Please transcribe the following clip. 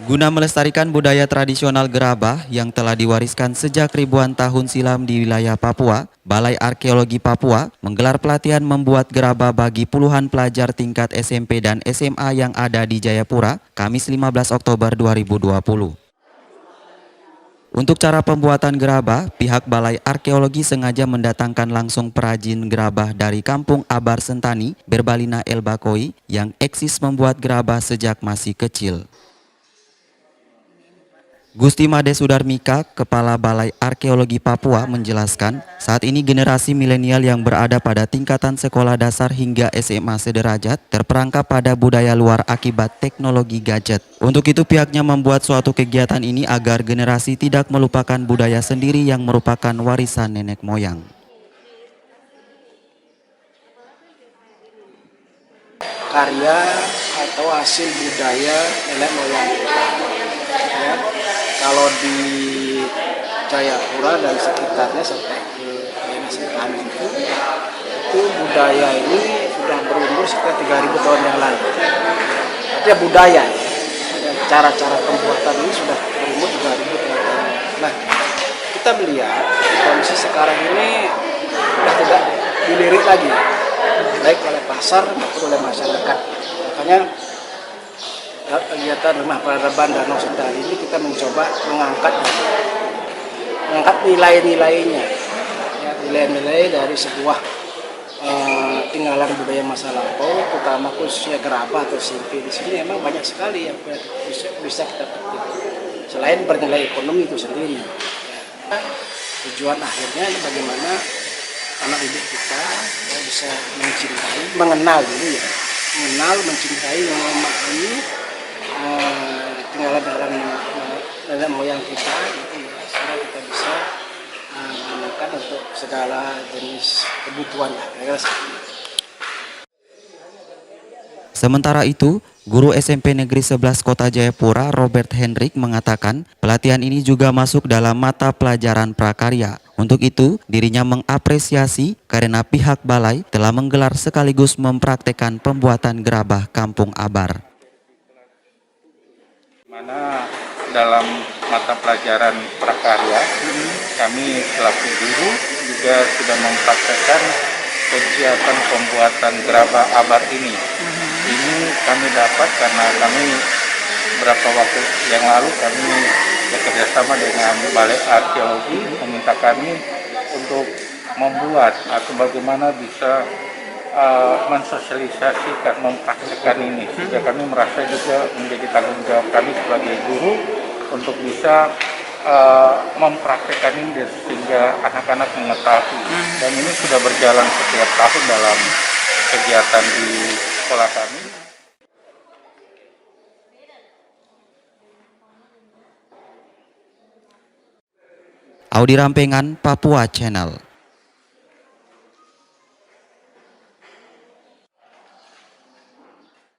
Guna melestarikan budaya tradisional gerabah yang telah diwariskan sejak ribuan tahun silam di wilayah Papua, Balai Arkeologi Papua menggelar pelatihan membuat gerabah bagi puluhan pelajar tingkat SMP dan SMA yang ada di Jayapura, Kamis 15 Oktober 2020. Untuk cara pembuatan gerabah, pihak Balai Arkeologi sengaja mendatangkan langsung perajin gerabah dari Kampung Abar Sentani, Berbalina El Bakoi, yang eksis membuat gerabah sejak masih kecil. Gusti Made Sudarmika, Kepala Balai Arkeologi Papua menjelaskan, saat ini generasi milenial yang berada pada tingkatan sekolah dasar hingga SMA sederajat terperangkap pada budaya luar akibat teknologi gadget. Untuk itu pihaknya membuat suatu kegiatan ini agar generasi tidak melupakan budaya sendiri yang merupakan warisan nenek moyang. Karya atau hasil budaya nenek moyang kita. Ya, kalau di Jayapura dan sekitarnya sampai ke daerah Sentani itu budaya ini sudah berumur sekitar 3.000 tahun yang lalu. Artinya budaya, ya, cara-cara pembuatan ini sudah berumur 3.000 tahun yang lalu. Nah, kita melihat kondisi sekarang ini sudah tidak dilirik lagi, baik oleh pasar maupun oleh masyarakat. Makanya kegiatan Rumah Peradaban Danau Sentani ini kita mencoba mengangkat nilai-nilainya, ya, nilai-nilai dari sebuah tinggalan budaya masa lampau, terutama khususnya gerabah atau simpi. Di sini memang banyak sekali yang bisa kita petik selain bernilai ekonomi itu sendiri. Ya, tujuan akhirnya bagaimana anak didik kita ya, bisa mencintai, mengenal dulu ya, mencintai, memahami tinggalan nenek moyang kita, gitu ya, sehingga kita bisa menggunakan untuk segala jenis kebutuhan. Sementara itu, Guru SMP Negeri 11 Kota Jayapura, Robert Hendrik, mengatakan pelatihan ini juga masuk dalam mata pelajaran prakarya. Untuk itu, dirinya mengapresiasi karena pihak balai telah menggelar sekaligus mempraktekkan pembuatan gerabah Kampung Abar. Mana dalam mata pelajaran prakarya, kami selaku guru juga sudah mempraktekkan kegiatan pembuatan gerabah abar ini. Ini kami dapat karena kami beberapa waktu yang lalu kami bekerjasama dengan Balai Arkeologi meminta kami untuk membuat atau bagaimana bisa mensosialisasikan, mempraktekkan ini, sehingga kami merasa juga menjadi tanggung jawab kami sebagai guru untuk bisa mempraktekkan ini sehingga anak-anak mengetahui. Dan ini sudah berjalan setiap tahun dalam kegiatan di sekolah kami. Audi Rampengan, Papua Channel.